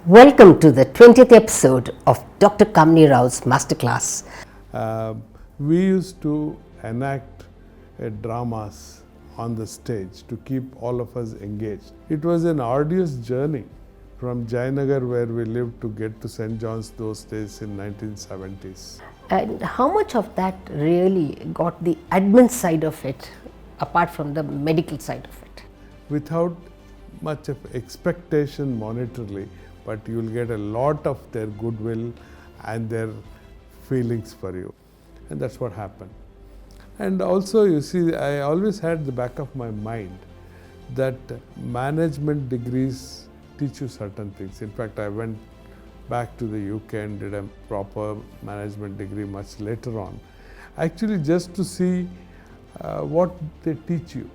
Welcome to the 20th episode of Dr. Kamini Rao's Masterclass. We used to enact dramas on the stage to keep all of us engaged. It was an arduous journey from Jayanagar, where we lived, to get to St. John's those days in 1970s. And how much of that really got the admin side of it, apart from the medical side of it? Without much of expectation monetarily, but you will get a lot of their goodwill and their feelings for you. And that's what happened. And also, you see, I always had the back of my mind that management degrees teach you certain things. In fact, I went back to the UK and did a proper management degree much later on, actually just to see what they teach you,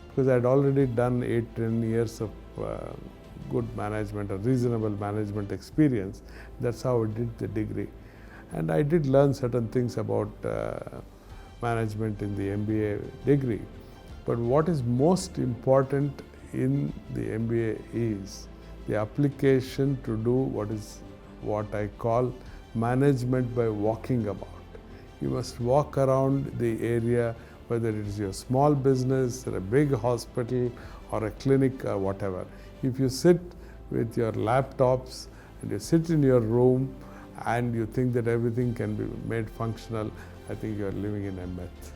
because I had already done 8-10 years of good management or reasonable management experience. That's how I did the degree. And I did learn certain things about management in the MBA degree. But what is most important in the MBA is the application to do what I call management by walking about. You must walk around the area, whether it is your small business or a big hospital or a clinic or whatever. If you sit with your laptops and you sit in your room and you think that everything can be made functional, I think you are living in a myth.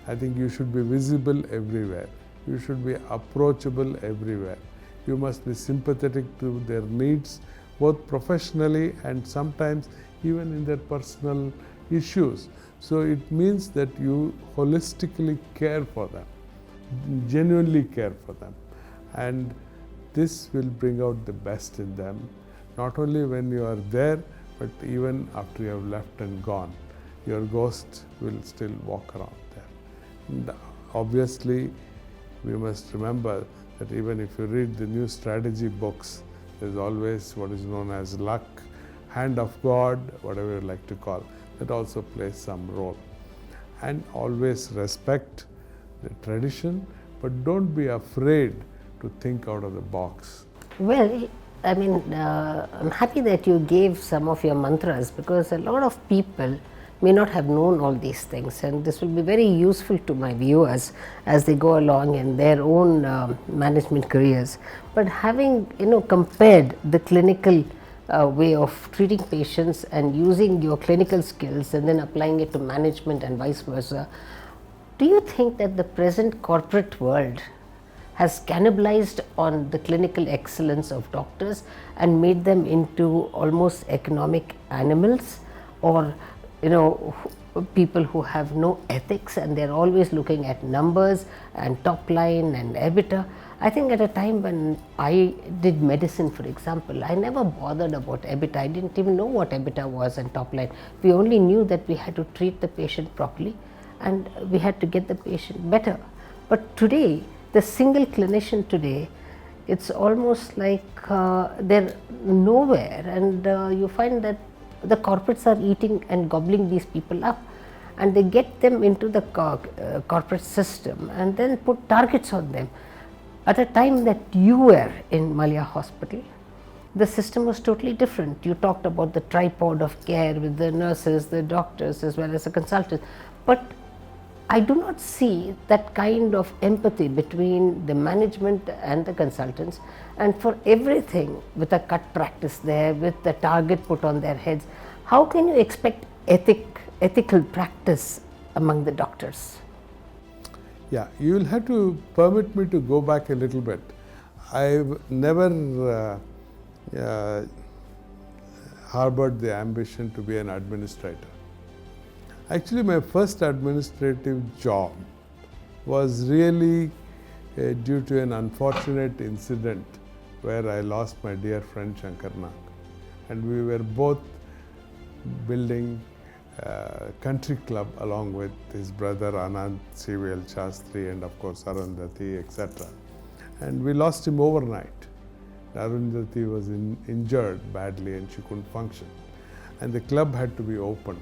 I think you should be visible everywhere. You should be approachable everywhere. You must be sympathetic to their needs, both professionally and sometimes even in their personal issues. So it means that you holistically care for them, genuinely care for them. And this will bring out the best in them, not only when you are there, but even after you have left and gone. Your ghost will still walk around there. And obviously, we must remember that even if you read the new strategy books, there's always what is known as luck, hand of God, whatever you like to call. That also plays some role. And always respect the tradition, but don't be afraid to think out of the box. Well, I mean, I'm happy that you gave some of your mantras, because a lot of people may not have known all these things, and this will be very useful to my viewers as they go along in their own management careers. But having compared the clinical way of treating patients and using your clinical skills and then applying it to management and vice versa, do you think that the present corporate world has cannibalized on the clinical excellence of doctors and made them into almost economic animals, or people who have no ethics and they're always looking at numbers and top line and EBITDA? I think at a time when I did medicine, for example, I never bothered about EBITDA. I didn't even know what EBITDA was and top line. We only knew that we had to treat the patient properly and we had to get the patient better. But today, the single clinician today, it's almost like they're nowhere, and you find that the corporates are eating and gobbling these people up, and they get them into the corporate system and then put targets on them. At a time that you were in Malia Hospital, the system was totally different. You talked about the tripod of care with the nurses, the doctors, as well as the consultants. But I do not see that kind of empathy between the management and the consultants, and for everything with a cut practice there, with the target put on their heads, how can you expect ethical practice among the doctors? Yeah, you will have to permit me to go back a little bit. I've never harbored the ambition to be an administrator. Actually, my first administrative job was really due to an unfortunate incident where I lost my dear friend Shankar Nag. And we were both building a country club along with his brother Anand CVL Shastri and of course Arundhati, etc. And we lost him overnight. Arundhati was injured badly and she couldn't function. And the club had to be opened.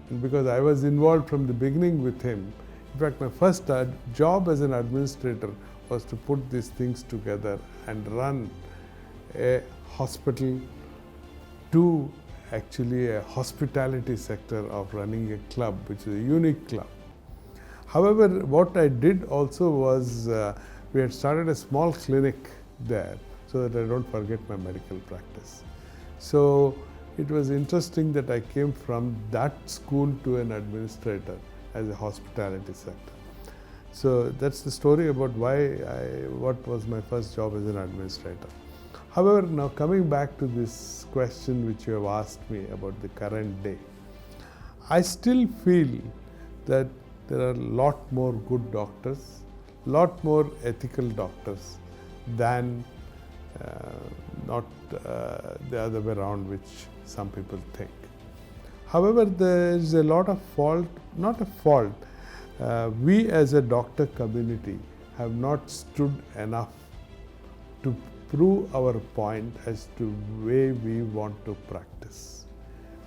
And because I was involved from the beginning with him, in fact, my first job as an administrator was to put these things together and run a hospital to actually a hospitality sector of running a club, which is a unique club. However, what I did also was we had started a small clinic there so that I don't forget my medical practice. So it was interesting that I came from that school to an administrator as a hospitality sector. So that's the story about what was my first job as an administrator. However, now coming back to this question which you have asked me about the current day, I still feel that there are a lot more good doctors, lot more ethical doctors than not the other way around, which some people think. However, there is a lot of fault, not a fault. We as a doctor community have not stood enough to prove our point as to way we want to practice.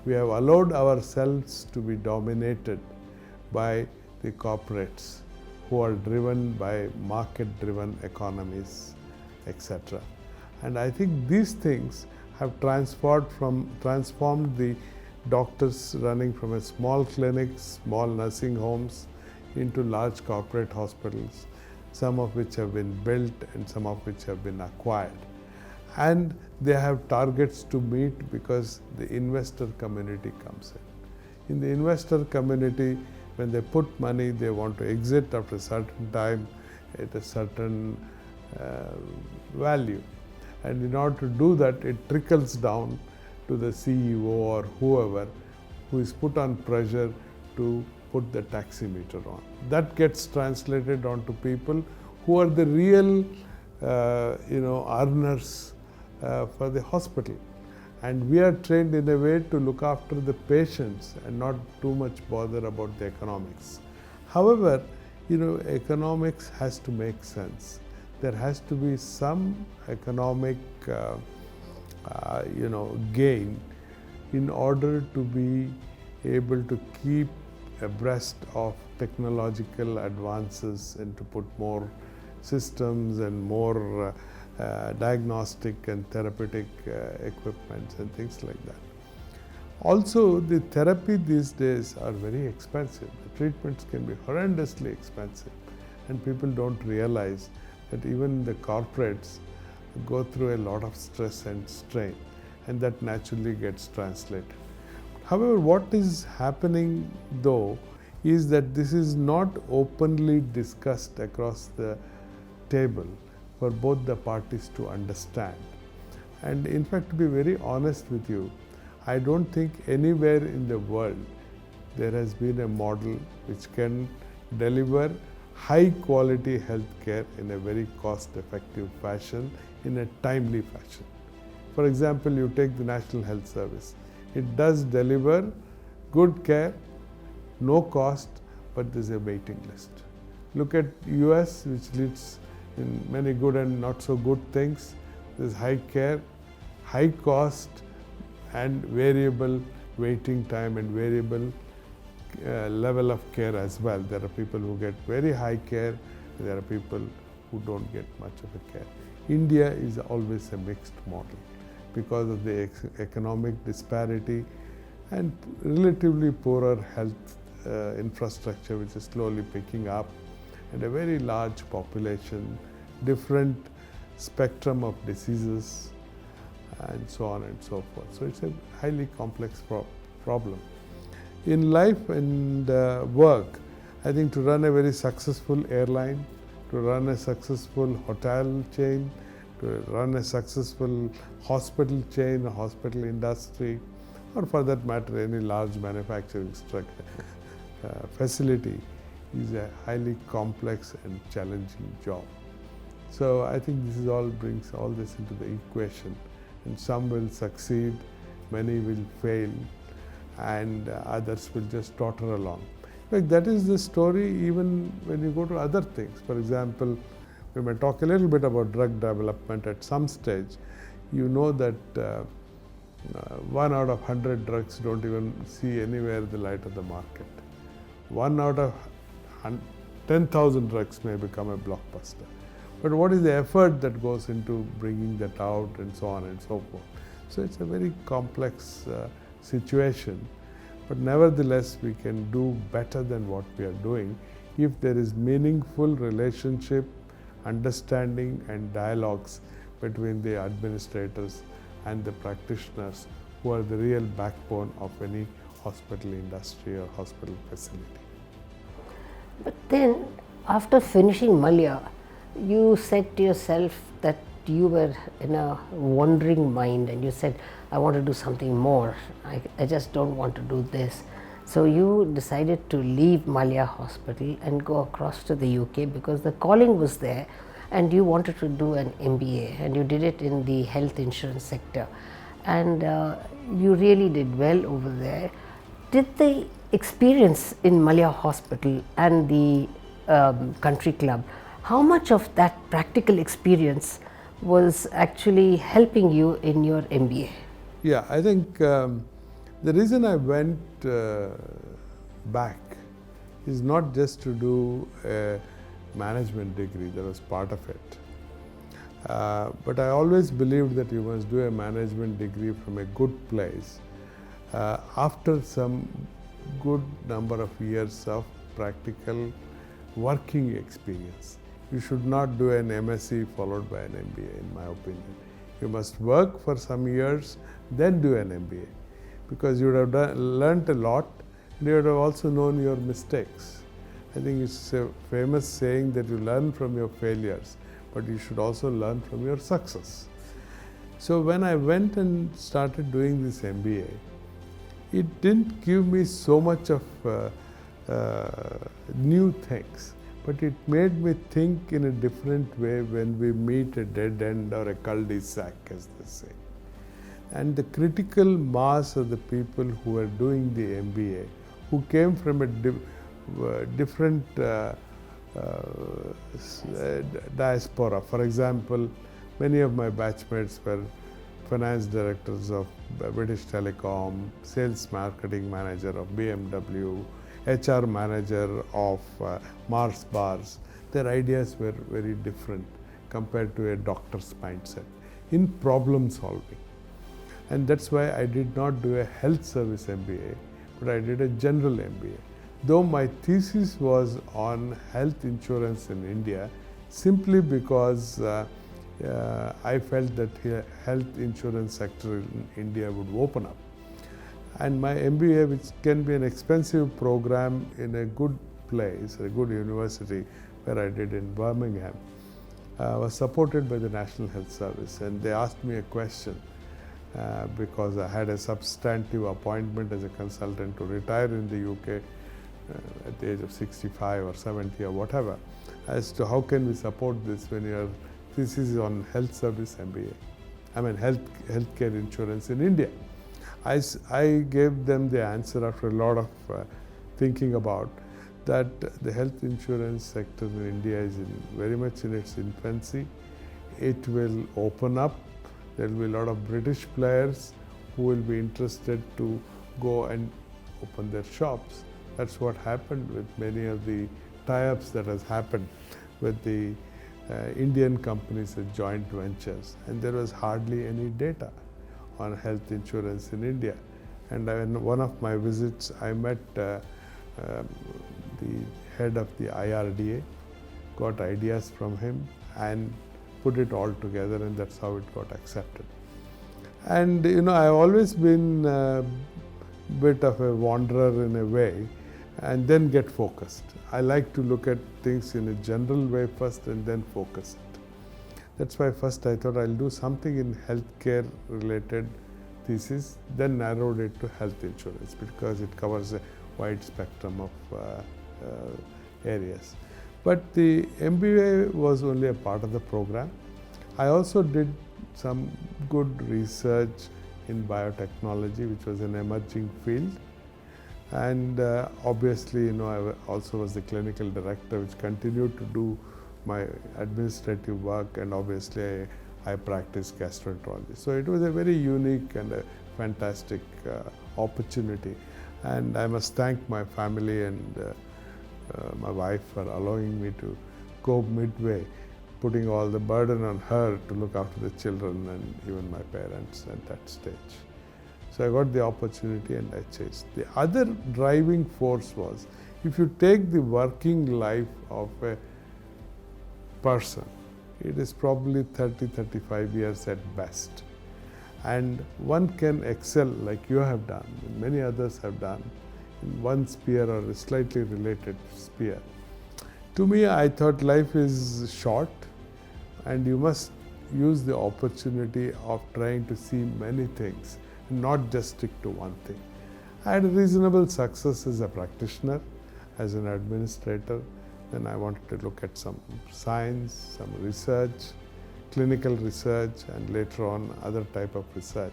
We have allowed ourselves to be dominated by the corporates who are driven by market-driven economies, etc. And I think these things have transformed the doctors running from a small clinics, small nursing homes into large corporate hospitals, some of which have been built and some of which have been acquired. And they have targets to meet because the investor community comes in. In the investor community, when they put money, they want to exit after a certain time at a certain value. And in order to do that, it trickles down to the CEO or whoever who is put on pressure to put the taximeter on. That gets translated onto people who are the real earners for the hospital. And we are trained in a way to look after the patients and not too much bother about the economics. However, economics has to make sense. There has to be some economic gain in order to be able to keep abreast of technological advances and to put more systems and more diagnostic and therapeutic equipment and things like that. Also, the therapy these days are very expensive. The treatments can be horrendously expensive, and people don't realize that even the corporates go through a lot of stress and strain, and that naturally gets translated. However, what is happening though is that this is not openly discussed across the table for both the parties to understand. And in fact, to be very honest with you, I don't think anywhere in the world there has been a model which can deliver high quality health care in a very cost effective fashion, in a timely fashion. For example, you take the National Health Service. It does deliver good care, no cost, but there's a waiting list. Look at US, which leads in many good and not so good things. There's high care, high cost, and variable waiting time and variable level of care as well. There are people who get very high care, there are people who don't get much of a care. India is always a mixed model because of the economic disparity and relatively poorer health infrastructure, which is slowly picking up, and a very large population, different spectrum of diseases, and so on and so forth. So it's a highly complex problem. In life and work, I think to run a very successful airline, to run a successful hotel chain, to run a successful hospital chain, a hospital industry, or for that matter, any large manufacturing facility is a highly complex and challenging job. So I think this is all brings all this into the equation, and some will succeed, many will fail, and others will just totter along. Like that is the story even when you go to other things. For example, we may talk a little bit about drug development at some stage. You know that 1 out of 100 drugs don't even see anywhere the light of the market. 1 out of 10,000 drugs may become a blockbuster. But what is the effort that goes into bringing that out and so on and so forth? So it's a very complex situation, but nevertheless we can do better than what we are doing if there is meaningful relationship, understanding and dialogues between the administrators and the practitioners, who are the real backbone of any hospital industry or hospital facility. But then, after finishing Malya, you said to yourself that you were in a wandering mind and you said, I want to do something more. I just don't want to do this. So you decided to leave Malya Hospital and go across to the UK because the calling was there and you wanted to do an MBA, and you did it in the health insurance sector. And you really did well over there. Did the experience in Malya Hospital and the country club, how much of that practical experience was actually helping you in your MBA? Yeah, I think the reason I went back is not just to do a management degree, that was part of it. But I always believed that you must do a management degree from a good place after some good number of years of practical working experience. You should not do an MSc followed by an MBA, in my opinion. You must work for some years, then do an MBA, because you would have learnt a lot and you would have also known your mistakes. I think it's a famous saying that you learn from your failures, but you should also learn from your success. So when I went and started doing this MBA, it didn't give me so much of new things, but it made me think in a different way when we meet a dead end or a cul-de-sac, as they say. And the critical mass of the people who are doing the MBA, who came from a different diaspora. For example, many of my batchmates were finance directors of British Telecom, sales marketing manager of BMW, HR manager of Mars Bars. Their ideas were very different compared to a doctor's mindset in problem solving. And that's why I did not do a health service MBA, but I did a general MBA. Though my thesis was on health insurance in India, simply because I felt that the health insurance sector in India would open up. And my MBA, which can be an expensive program in a good place, a good university, where I did in Birmingham, was supported by the National Health Service. And they asked me a question because I had a substantive appointment as a consultant to retire in the UK at the age of 65 or 70 or whatever, as to how can we support this when your thesis is on health service MBA, I mean healthcare insurance in India. I gave them the answer after a lot of thinking about that the health insurance sector in India is very much in its infancy. It will open up. There will be a lot of British players who will be interested to go and open their shops. That's what happened with many of the tie-ups that has happened with the Indian companies as joint ventures, and there was hardly any data on health insurance in India. And in one of my visits, I met the head of the IRDA, got ideas from him and put it all together, and that's how it got accepted. And I've always been a bit of a wanderer in a way, and then get focused. I like to look at things in a general way first and then focus it. That's why first I thought I'll do something in healthcare related thesis, then narrowed it to health insurance because it covers a wide spectrum of areas. But the MBA was only a part of the program. I also did some good research in biotechnology, which was an emerging field. And obviously, I also was the clinical director, which continued to do my administrative work, and obviously I practiced gastroenterology. So it was a very unique and a fantastic opportunity. And I must thank my family and my wife for allowing me to go midway. putting all the burden on her to look after the children and even my parents at that stage. So I got the opportunity and I chased. The other driving force was, if you take the working life of a person, it is probably 30-35 years at best. And one can excel like you have done, and many others have done, in one sphere or a slightly related sphere. To me, I thought life is short and you must use the opportunity of trying to see many things, not just stick to one thing. I had a reasonable success as a practitioner, as an administrator. Then I wanted to look at some science, some research, clinical research, and later on other type of research.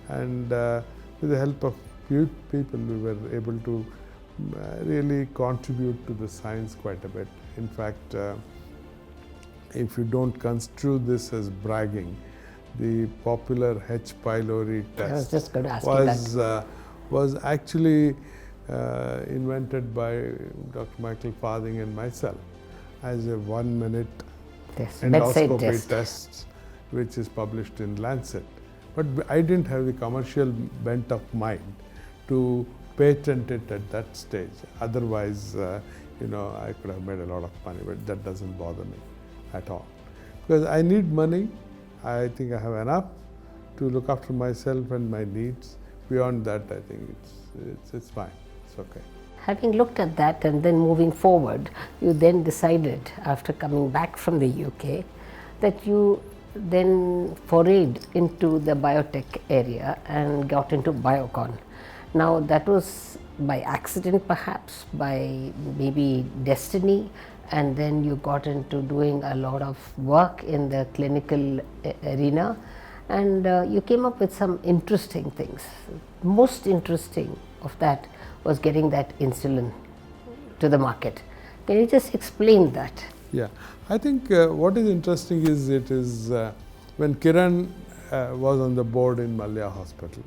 And with the help of few people, we were able to really contribute to the science quite a bit. In fact, if you don't construe this as bragging, the popular H. pylori test I was just going to ask you that. Was actually invented by Dr. Michael Farthing and myself as a 1-minute endoscopy test, which is published in Lancet. But I didn't have the commercial bent of mind to patent it at that stage. Otherwise, I could have made a lot of money, but that doesn't bother me at all. Because I need money. I think I have enough to look after myself and my needs. Beyond that, I think it's fine. It's okay. Having looked at that and then moving forward, you then decided, after coming back from the UK, that you then forayed into the biotech area and got into Biocon. Now, that was by accident, perhaps, by maybe destiny, and then you got into doing a lot of work in the clinical arena, and you came up with some interesting things. Most interesting of that was getting that insulin to the market. Can you just explain that? Yeah, I think what is interesting is when Kiran was on the board in Malya Hospital,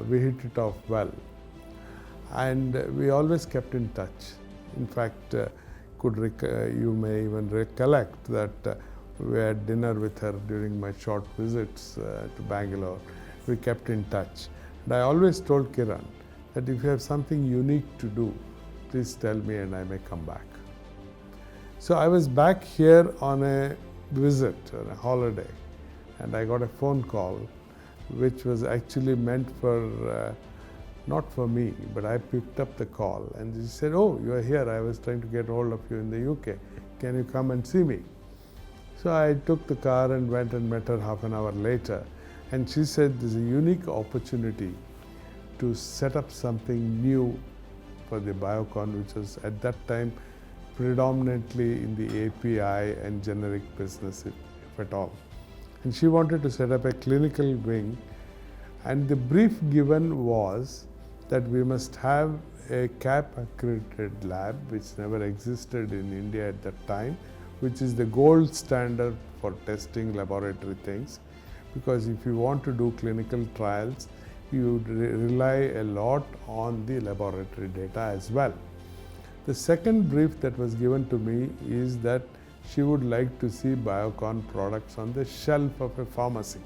we hit it off well, and we always kept in touch. In fact, you may even recollect that we had dinner with her during my short visits to Bangalore. We kept in touch, and I always told Kiran that if you have something unique to do, please tell me and I may come back. So I was back here on a visit, on a holiday, and I got a phone call which was actually meant for, not for me, but I picked up the call and she said, "Oh, you are here. I was trying to get hold of you in the UK. Can you come and see me?" So I took the car and went and met her half an hour later, and she said, "There's a unique opportunity to set up something new for the Biocon, which was at that time predominantly in the API and generic business, if at all." And she wanted to set up a clinical wing, and the brief given was that we must have a CAP accredited lab, which never existed in India at that time, which is the gold standard for testing laboratory things, because if you want to do clinical trials, you rely a lot on the laboratory data as well. The second brief that was given to me is that she would like to see Biocon products on the shelf of a pharmacy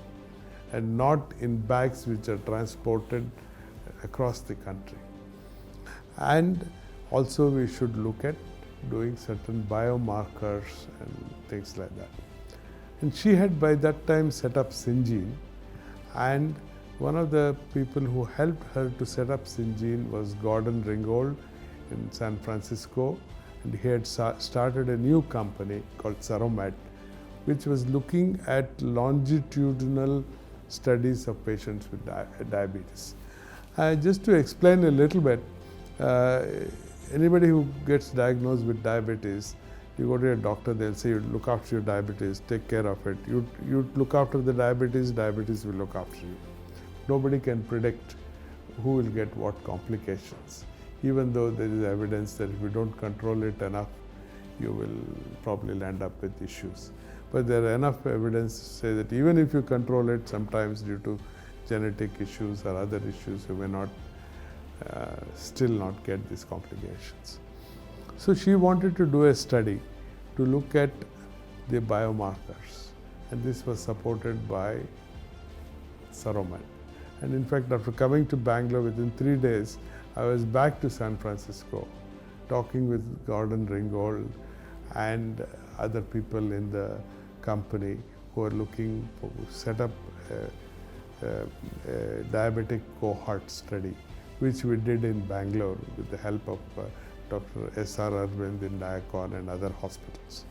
and not in bags which are transported across the country. And also we should look at doing certain biomarkers and things like that. And she had by that time set up Syngene, and one of the people who helped her to set up Syngene was Gordon Ringgold in San Francisco, and he had started a new company called Seromed, which was looking at longitudinal studies of patients with diabetes. Just to explain a little bit, anybody who gets diagnosed with diabetes, you go to a doctor, they'll say, "You look after your diabetes, take care of it. You look after the diabetes, diabetes will look after you." Nobody can predict who will get what complications, even though there is evidence that if you don't control it enough, you will probably end up with issues. But there are enough evidence to say that even if you control it, sometimes due to genetic issues or other issues, you may not still not get these complications. So she wanted to do a study to look at the biomarkers, and this was supported by Saromed. And in fact, after coming to Bangalore, within 3 days, I was back to San Francisco, talking with Gordon Ringgold and other people in the company who are looking to set up a diabetic cohort study, which we did in Bangalore with the help of Dr. S.R. Arvind in Diacon and other hospitals.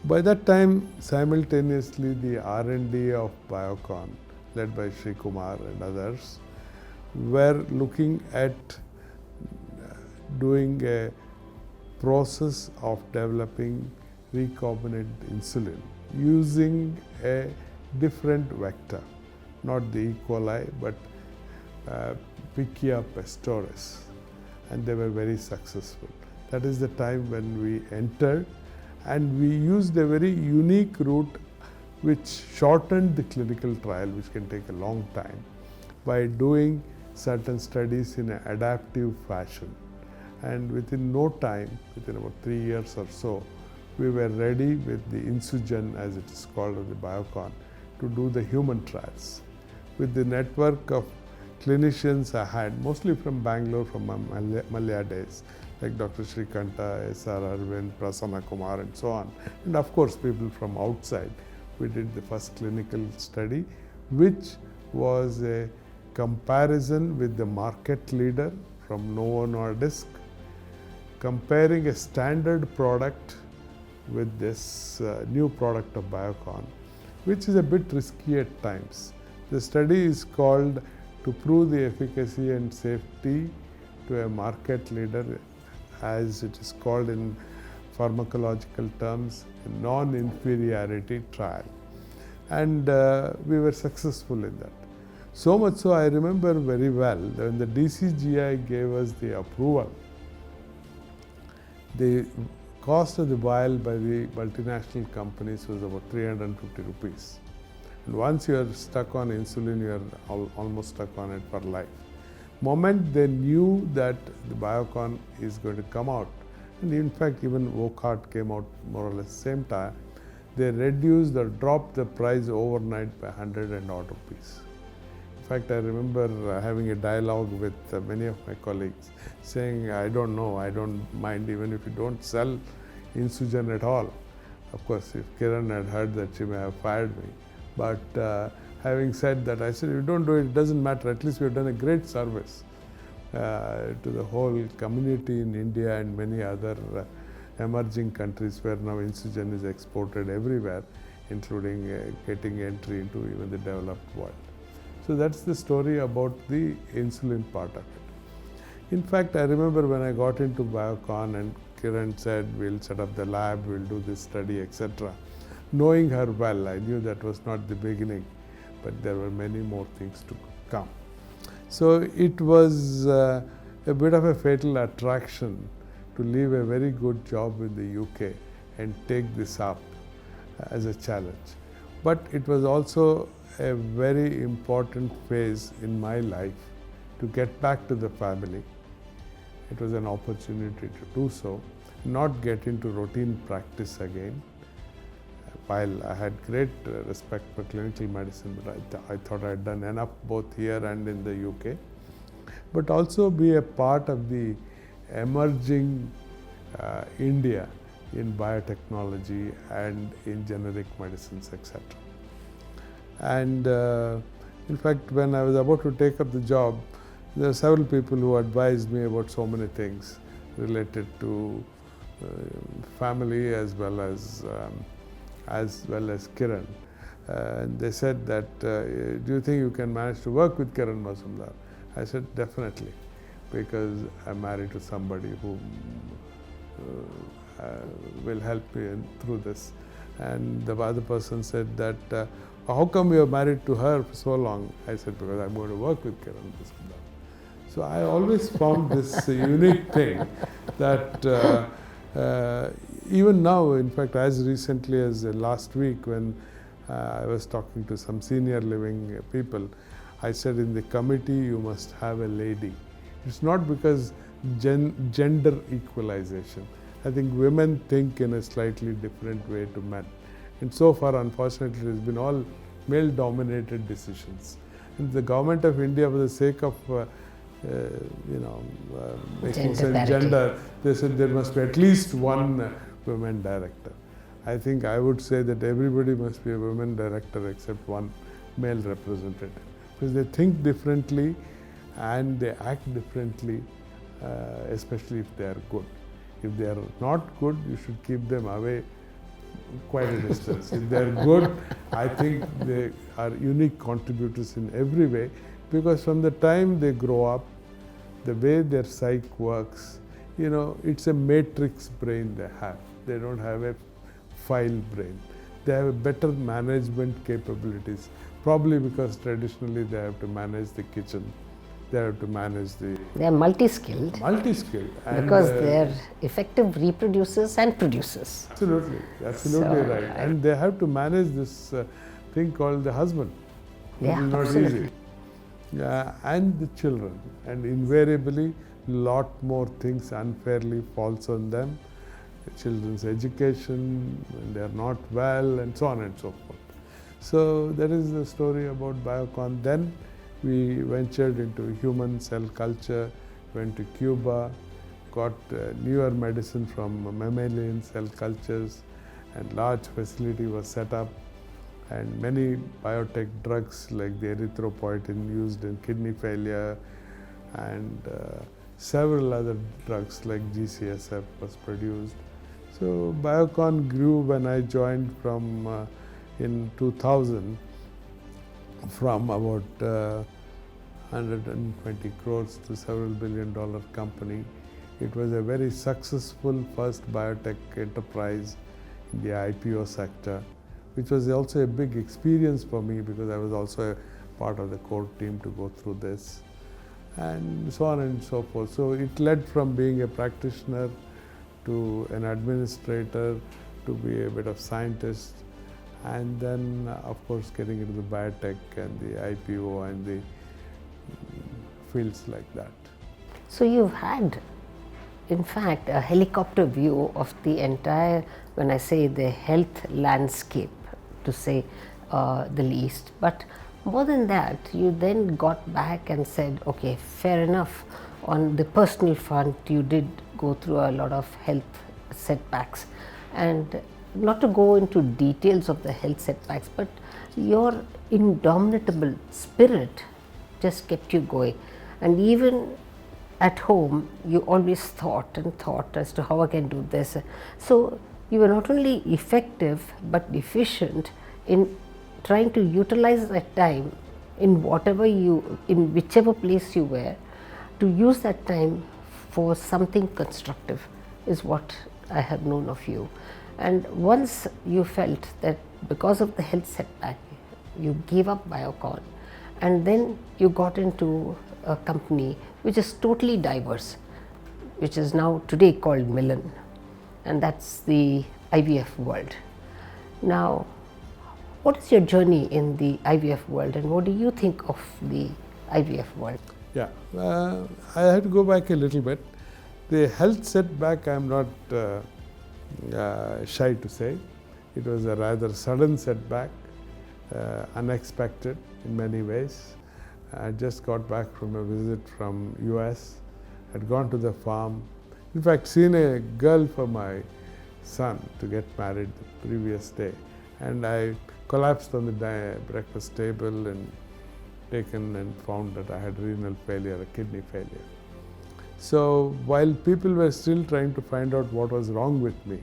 By that time, simultaneously, the R&D of Biocon, led by Sri Kumar and others, were looking at doing a process of developing recombinant insulin using a different vector, not the E. coli, but Pichia pastoris, and they were very successful. That is the time when we entered, and we used a very unique route which shortened the clinical trial, which can take a long time, by doing certain studies in an adaptive fashion. And within no time, within about 3 years or so, we were ready with the Insugen, as it is called, of the Biocon, to do the human trials. With the network of clinicians I had, mostly from Bangalore, from my Malya days, like Dr. Srikanta, S.R. Arvind, Prasanna Kumar, and so on. And of course, people from outside. We did the first clinical study, which was a comparison with the market leader from Novo Nordisk, comparing a standard product with this new product of Biocon, which is a bit risky at times. The study is called "To Prove the Efficacy and Safety to a Market Leader," as it is called in pharmacological terms, a non-inferiority trial. And we were successful in that. So much so, I remember very well when the DCGI gave us the approval, the cost of the vial by the multinational companies was about 350 rupees. And once you are stuck on insulin, you are almost stuck on it for life. Moment they knew that the Biocon is going to come out, and in fact even Wockhardt came out more or less same time, they reduced or dropped the price overnight by 100 and odd rupees. In fact, I remember having a dialogue with many of my colleagues saying, I don't know, I don't mind even if you don't sell Insugen at all. Of course, if Kiran had heard that, she may have fired me. But having said that, I said, if you don't do it, it doesn't matter. At least we have done a great service to the whole community in India and many other emerging countries where now Insugen is exported everywhere, including getting entry into even the developed world. So that's the story about the insulin part of it. In fact, I remember when I got into Biocon and Kiran said, we'll set up the lab, we'll do this study, etc. Knowing her well, I knew that was not the beginning, but there were many more things to come. So it was a bit of a fatal attraction to leave a very good job in the UK and take this up as a challenge. But it was also a very important phase in my life to get back to the family. It was an opportunity to do so, not get into routine practice again. While I had great respect for clinical medicine, but I thought I had done enough both here and in the UK, but also be a part of the emerging India in biotechnology and in generic medicines, etc. And in fact, when I was about to take up the job, there were several people who advised me about so many things related to family as well as Kiran. And they said that, do you think you can manage to work with Kiran Mazumdar? I said, definitely, because I'm married to somebody who will help me through this. And the other person said that, how come you are married to her for so long? I said, because I'm going to work with Kiran Mazumdar. So I always found this unique thing that even now, in fact, as recently as last week when I was talking to some senior living people, I said in the committee you must have a lady. It's not because gender equalization. I think women think in a slightly different way to men. And so far, unfortunately, it has been all male-dominated decisions. And the government of India, for the sake of making Gender sense parity. gender, they said there must be at least one woman director. I think I would say that everybody must be a woman director except one male representative, because they think differently and they act differently, especially if they are good. If they are not good, you should keep them away quite a distance. If they are good, I think they are unique contributors in every way, because from the time they grow up, the way their psyche works, it's a matrix brain they have. They don't have a file brain. They have a better management capabilities, probably because traditionally they have to manage the kitchen, they have to manage the They are multi-skilled multi-skill. because they are effective reproducers and producers. Absolutely So, right. And they have to manage this thing called the husband, which Yeah, is not absolutely. easy. And the children, and invariably lot more things unfairly falls on them. The children's education, when they are not well, and so on and so forth. So that is the story about Biocon. Then we ventured into human cell culture, went to Cuba, got newer medicine from mammalian cell cultures, and large facility was set up, and many biotech drugs like the erythropoietin used in kidney failure, and several other drugs like GCSF was produced. So Biocon grew when I joined from in 2000 from about 120 crores to several billion-dollar company. It was a very successful first biotech enterprise in the IPO sector, which was also a big experience for me because I was also a part of the core team to go through this, and so on and so forth. So it led from being a practitioner to an administrator to be a bit of scientist, and then of course getting into the biotech and the IPO and the fields like that. So you've had, in fact, a helicopter view of the entire, when I say the health landscape, to say the least. But more than that, you then got back and said, okay, fair enough, on the personal front, you did go through a lot of health setbacks. And not to go into details of the health setbacks, but your indomitable spirit just kept you going. And even at home, you always thought as to how I can do this. So you were not only effective but efficient in trying to utilize that time in whichever place you were, to use that time for something constructive is what I have known of you. And once you felt that because of the health setback, you gave up Biocon, and then you got into a company which is totally diverse, which is now today called Millen, and that's the IVF world. Now, what is your journey in the IVF world, and what do you think of the IVF world? Yeah, I have to go back a little bit. The health setback, I'm not shy to say. It was a rather sudden setback, unexpected in many ways. I just got back from a visit from US, had gone to the farm, in fact seen a girl for my son to get married the previous day, and I collapsed on the breakfast table and taken and found that I had renal failure, a kidney failure. So while people were still trying to find out what was wrong with me,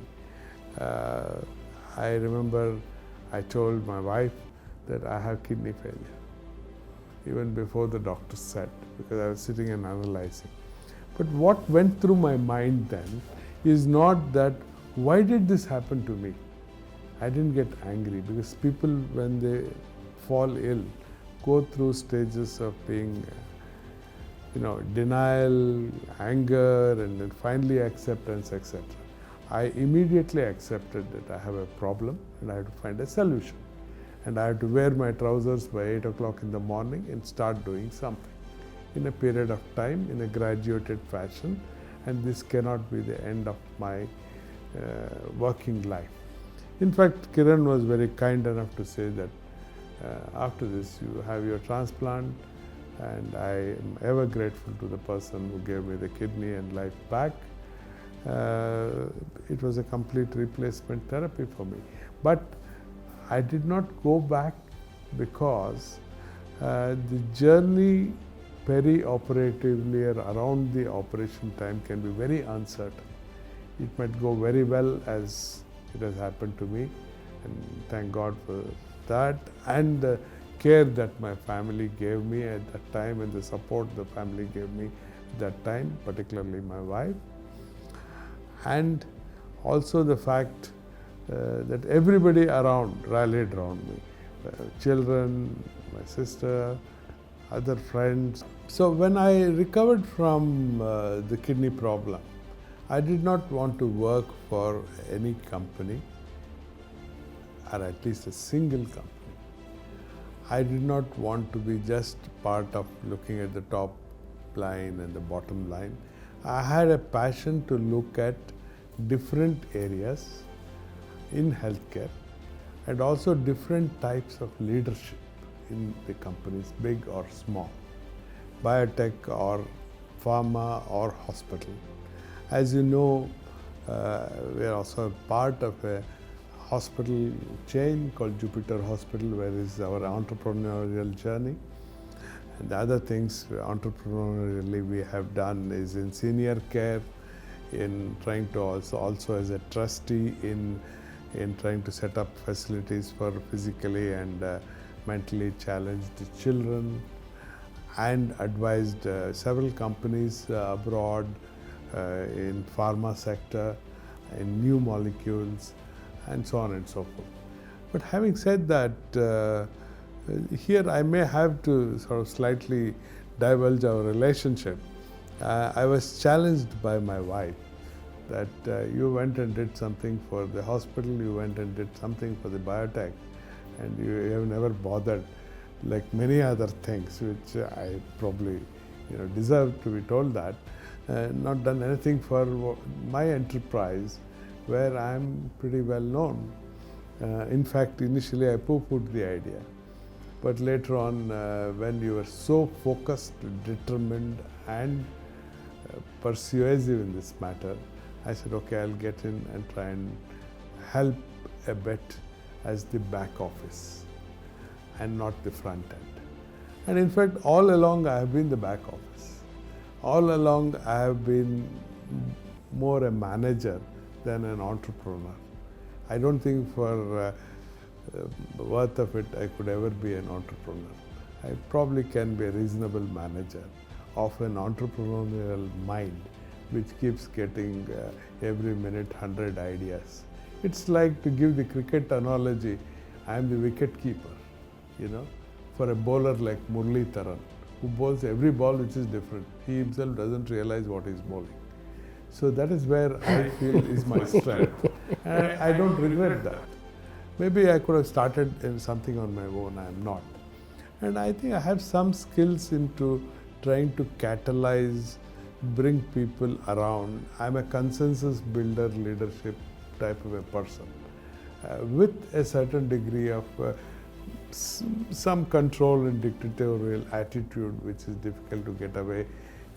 I remember I told my wife that I have kidney failure, even before the doctor said, because I was sitting and analyzing. But what went through my mind then is not that, why did this happen to me? I didn't get angry, because people, when they fall ill, go through stages of being, denial, anger, and then finally acceptance, etc. I immediately accepted that I have a problem and I have to find a solution. And I have to wear my trousers by 8 o'clock in the morning and start doing something in a period of time, in a graduated fashion. And this cannot be the end of my working life. In fact, Kiran was very kind enough to say that after this you have your transplant, and I am ever grateful to the person who gave me the kidney and life back. It was a complete replacement therapy for me. But I did not go back because the journey peri-operatively or around the operation time can be very uncertain. It might go very well, as it has happened to me, and thank God for that, and the care that my family gave me at that time and the support the family gave me at that time, particularly my wife, and also the fact that everybody around rallied around me, children, my sister, other friends. So when I recovered from the kidney problem, I did not want to work for any company, or at least a single company. I did not want to be just part of looking at the top line and the bottom line. I had a passion to look at different areas in healthcare and also different types of leadership in the companies, big or small, biotech or pharma or hospital. As you know, we are also part of a hospital chain called Jupiter Hospital, where is our entrepreneurial journey. And the other things entrepreneurially we have done is in senior care, in trying to also as a trustee in trying to set up facilities for physically and mentally challenged children, and advised several companies abroad in pharma sector, in new molecules, and so on and so forth. But having said that, here I may have to sort of slightly divulge our relationship. I was challenged by my wife that you went and did something for the hospital, you went and did something for the biotech, and you have never bothered like many other things, which I probably deserve to be told that. Not done anything for my enterprise where I am pretty well known. In fact, initially I poo-pooed the idea. But later on, when you were so focused, determined and persuasive in this matter, I said, okay, I'll get in and try and help a bit as the back office and not the front end. And in fact, all along I have been the back office. All along I have been more a manager than an entrepreneur. I don't think for worth of it I could ever be an entrepreneur. I probably can be a reasonable manager of an entrepreneurial mind which keeps getting every minute 100 ideas. It's like, to give the cricket analogy, I am the wicket keeper, for a bowler like Muralitharan, who bowls every ball which is different. He himself doesn't realize what he's bowling. So that is where I feel is my strength. And I don't regret that. Maybe I could have started in something on my own, I am not. And I think I have some skills into trying to catalyze, bring people around. I'm a consensus builder, leadership type of a person with a certain degree of some control and dictatorial attitude, which is difficult to get away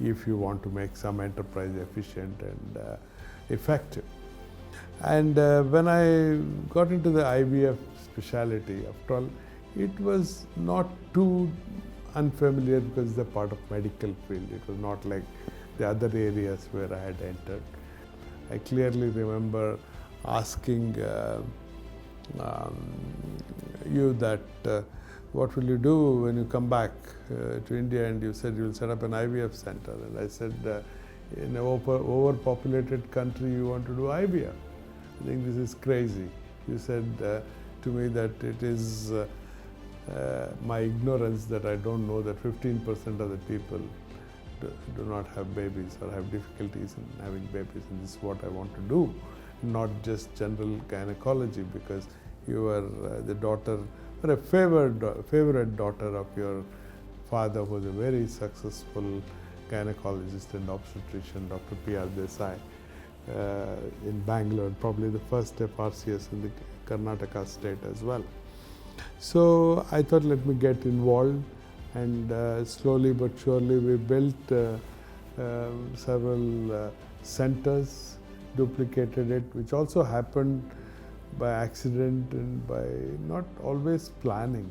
if you want to make some enterprise efficient and effective. And when I got into the IVF specialty, after all, it was not too unfamiliar because it's a part of medical field. It was not like the other areas where I had entered. I clearly remember asking you that what will you do when you come back to India, and you said you will set up an IVF center. And I said, in an overpopulated country you want to do IVF? I think this is crazy. You said to me that it is my ignorance that I don't know that 15% of the people do not have babies or have difficulties in having babies, and this is what I want to do, not just general gynecology, because you are the daughter or a favorite daughter of your father, who was a very successful gynecologist and obstetrician, Dr. P.R. Desai. in Bangalore, probably the first FRCS in the Karnataka state as well. So I thought, let me get involved, and slowly but surely we built several centers, duplicated it, which also happened by accident and by not always planning.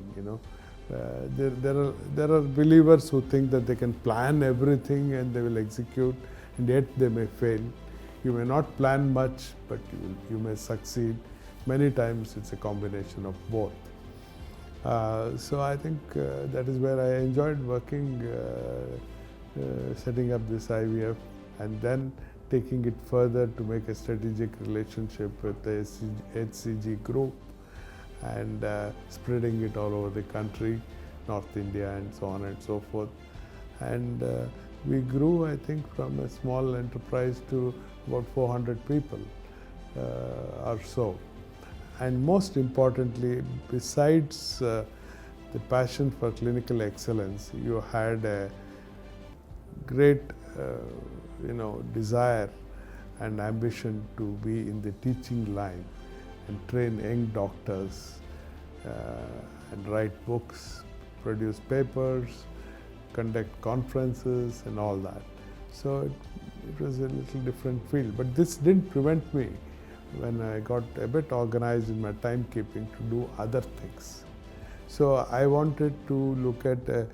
There are believers who think that they can plan everything and they will execute, and yet they may fail. You may not plan much, but you may succeed. Many times it's a combination of both. So I think that is where I enjoyed working, setting up this IVF, and then taking it further to make a strategic relationship with the HCG group, and spreading it all over the country, North India and so on and so forth. And we grew, I think, from a small enterprise to about 400 people or so. And most importantly, besides the passion for clinical excellence, you had a great desire and ambition to be in the teaching line and train young doctors and write books, produce papers, conduct conferences and all that. So it was a little different field, but this didn't prevent me, when I got a bit organized in my timekeeping, to do other things. So I wanted to look at a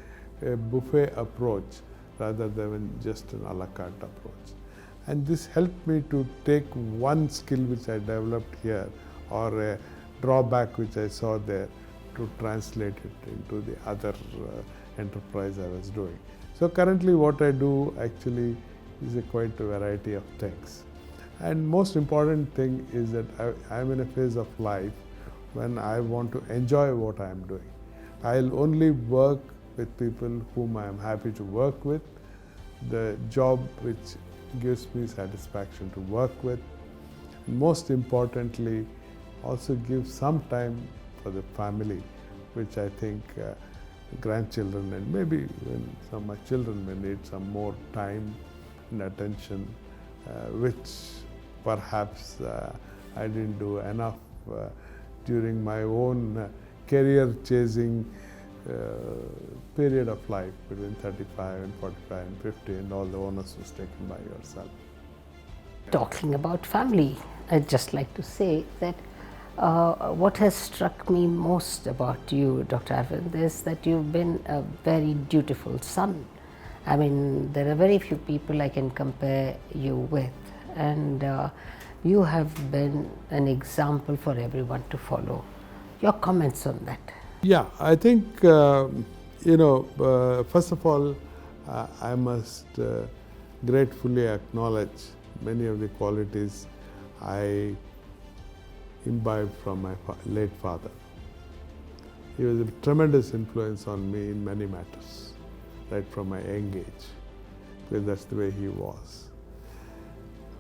buffet approach rather than just an a la carte approach. And this helped me to take one skill which I developed here, or a drawback which I saw there, to translate it into the other enterprise I was doing. So currently what I do actually is quite a variety of things. And most important thing is that I am in a phase of life when I want to enjoy what I am doing. I'll only work with people whom I am happy to work with, the job which gives me satisfaction to work with, and most importantly also give some time for the family, which I think grandchildren and maybe even some of my children may need some more time and attention, which perhaps I didn't do enough during my own career chasing period of life between 35 and 45 and 50, and all the onus was taken by yourself. Talking about family, I'd just like to say that what has struck me most about you, Dr. Arvind, is that you've been a very dutiful son. I mean, there are very few people I can compare you with, and you have been an example for everyone to follow. Your comments on that? Yeah, I think, first of all, I must gratefully acknowledge many of the qualities I imbibed from my late father. He was a tremendous influence on me in many matters, right from my young age, because that's the way he was.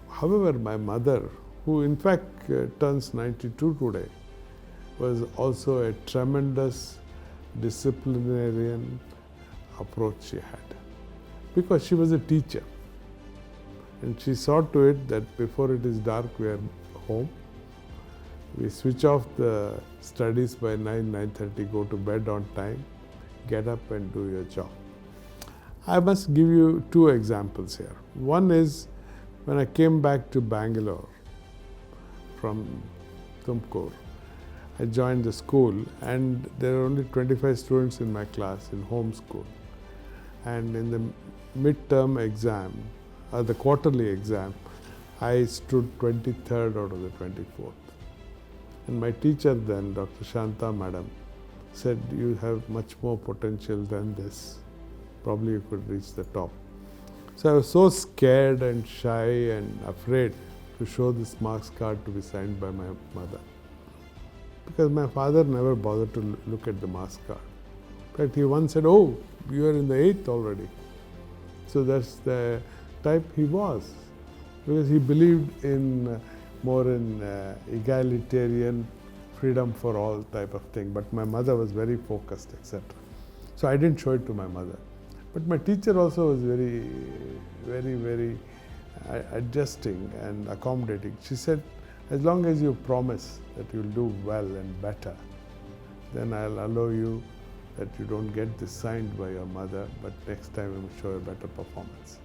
However, my mother, who in fact turns 92 today, was also a tremendous disciplinarian approach she had, because she was a teacher, and she saw to it that before it is dark we are home. We switch off the studies by 9:30, go to bed on time, get up and do your job. I must give you two examples here. One is when I came back to Bangalore from Tumkur. I joined the school, and there were only 25 students in my class in home school. And in the midterm exam, or the quarterly exam, I stood 23rd out of the 24th. And my teacher then, Dr. Shanta Madam, said, "You have much more potential than this. Probably you could reach the top." So I was so scared and shy and afraid to show this marks card to be signed by my mother, because my father never bothered to look at the marks card. In fact, he once said, "Oh, you are in the 8th already." So that's the type he was, because he believed in more in egalitarian freedom for all type of thing. But my mother was very focused, etc. So I didn't show it to my mother. But my teacher also was very adjusting and accommodating. She said, as long as you promise that you'll do well and better, then I'll allow you that you don't get this signed by your mother, but next time I will show a better performance.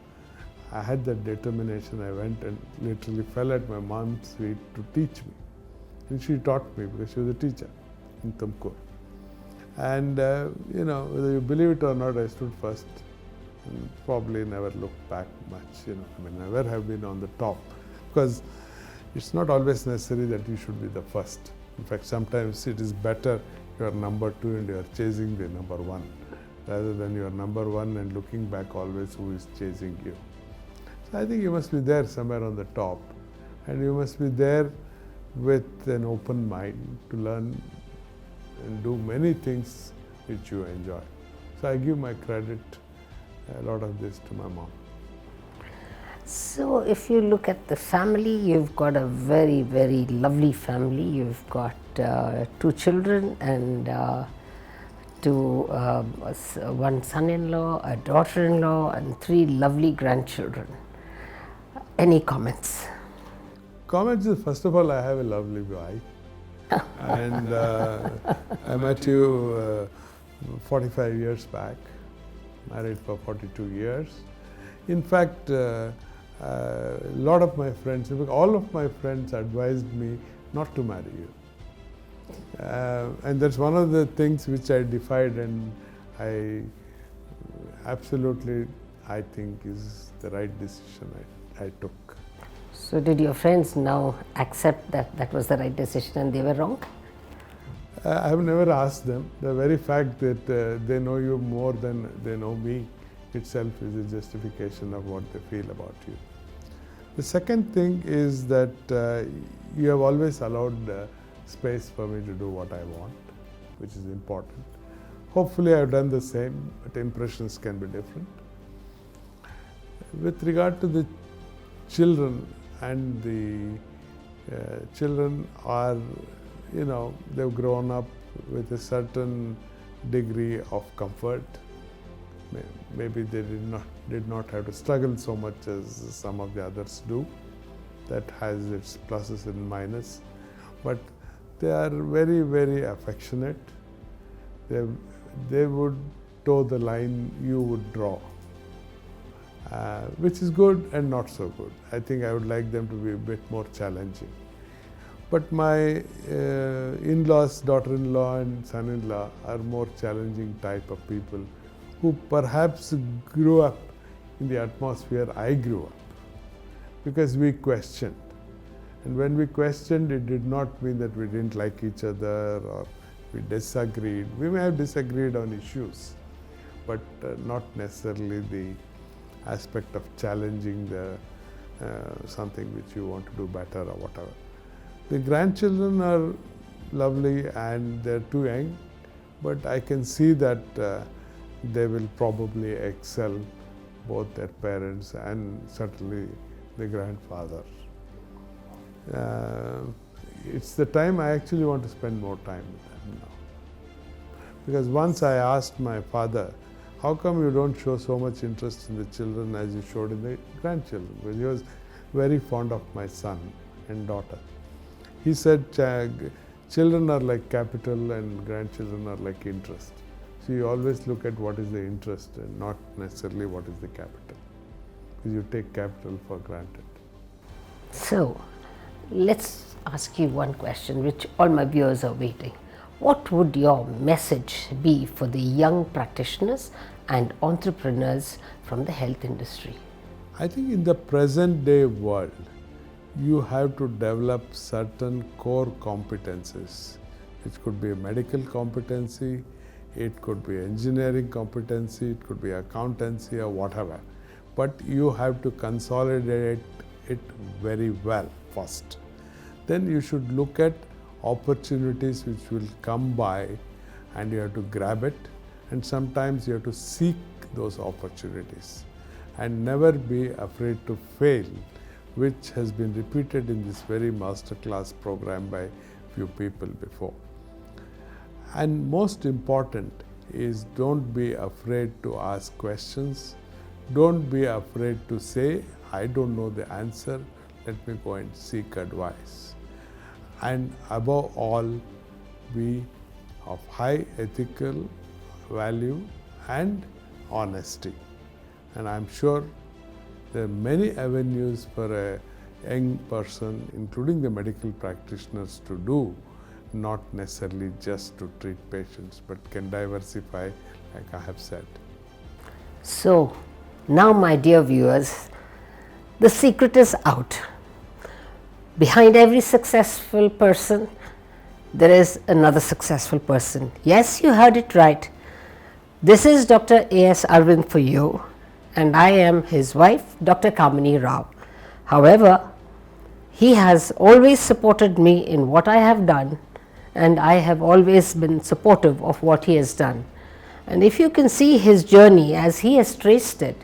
I had that determination. I went and literally fell at my mom's feet to teach me. And she taught me because she was a teacher in Tumkur. And whether you believe it or not, I stood first and probably never looked back much. I mean, never have been on the top, because it's not always necessary that you should be the first. In fact, sometimes it is better you are number 2 and you are chasing the number 1, rather than you are number 1 and looking back always who is chasing you. So I think you must be there somewhere on the top, and you must be there with an open mind to learn and do many things which you enjoy. So I give my credit, a lot of this, to my mom. So if you look at the family, you've got a very, very lovely family. You've got 2 children and one son-in-law, a daughter-in-law, and 3 lovely grandchildren. Any comments? Comments is, first of all, I have a lovely wife. And I met you 45 years back, married for 42 years. In fact, a lot of my friends, in fact, all of my friends advised me not to marry you. And that's one of the things which I defied, and I absolutely, I think, is the right decision I took. So did your friends now accept that that was the right decision and they were wrong? I have never asked them. The very fact that they know you more than they know me itself is a justification of what they feel about you. The second thing is that you have always allowed space for me to do what I want, which is important. Hopefully I have done the same, but impressions can be different. With regard to the children, and the children are, they've grown up with a certain degree of comfort. Maybe they did not have to struggle so much as some of the others do. That has its pluses and minuses. But they are very, very affectionate. They would toe the line you would draw. Which is good and not so good. I think I would like them to be a bit more challenging. But my in-laws, daughter-in-law and son-in-law are more challenging type of people who perhaps grew up in the atmosphere I grew up, because we questioned. And when we questioned, it did not mean that we didn't like each other or we disagreed. We may have disagreed on issues, but not necessarily the aspect of challenging something which you want to do better or whatever. The grandchildren are lovely and they're too young, but I can see that they will probably excel both their parents and certainly the grandfather. It's the time I actually want to spend more time with them now. Because once I asked my father, how come you don't show so much interest in the children as you showed in the grandchildren? Because he was very fond of my son and daughter. He said, children are like capital and grandchildren are like interest. So you always look at what is the interest and not necessarily what is the capital. Because you take capital for granted. So, let's ask you one question which all my viewers are waiting. What would your message be for the young practitioners and entrepreneurs from the health industry? I think in the present day world, you have to develop certain core competencies, which could be a medical competency, it could be engineering competency, it could be accountancy or whatever. But you have to consolidate it very well first. Then you should look at opportunities which will come by and you have to grab it, and sometimes you have to seek those opportunities and never be afraid to fail, which has been repeated in this very masterclass program by few people before. And most important is don't be afraid to ask questions, don't be afraid to say, I don't know the answer, let me go and seek advice. And above all, be of high ethical value and honesty. And I'm sure there are many avenues for a young person, including the medical practitioners, to do, not necessarily just to treat patients, but can diversify, like I have said. So, now my dear viewers, the secret is out. Behind every successful person, there is another successful person. Yes, you heard it right. This is Dr. A.S. Arvind for you, and I am his wife, Dr. Kamini Rao. However, he has always supported me in what I have done, and I have always been supportive of what he has done. And if you can see his journey as he has traced it,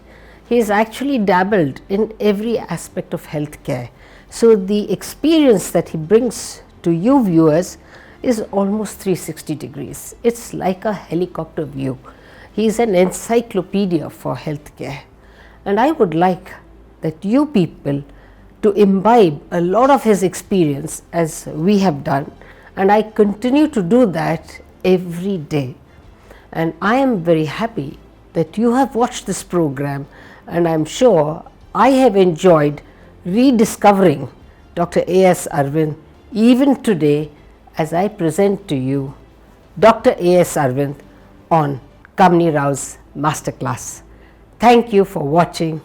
he has actually dabbled in every aspect of healthcare. So the experience that he brings to you viewers is almost 360 degrees. It's like a helicopter view. He is an encyclopedia for healthcare. And I would like that you people to imbibe a lot of his experience as we have done, and I continue to do that every day. And I am very happy that you have watched this program, and I am sure I have enjoyed rediscovering Dr. A.S. Arvind even today as I present to you Dr. A.S. Arvind on Kamini Rao's Masterclass. Thank you for watching.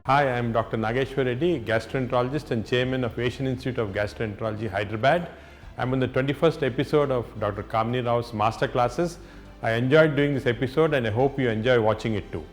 Hi, I am Dr. Nageshwar Reddy, gastroenterologist and chairman of Asian Institute of Gastroenterology, Hyderabad. I am on the 21st episode of Dr. Kamini Rao's Masterclasses. I enjoyed doing this episode and I hope you enjoy watching it too.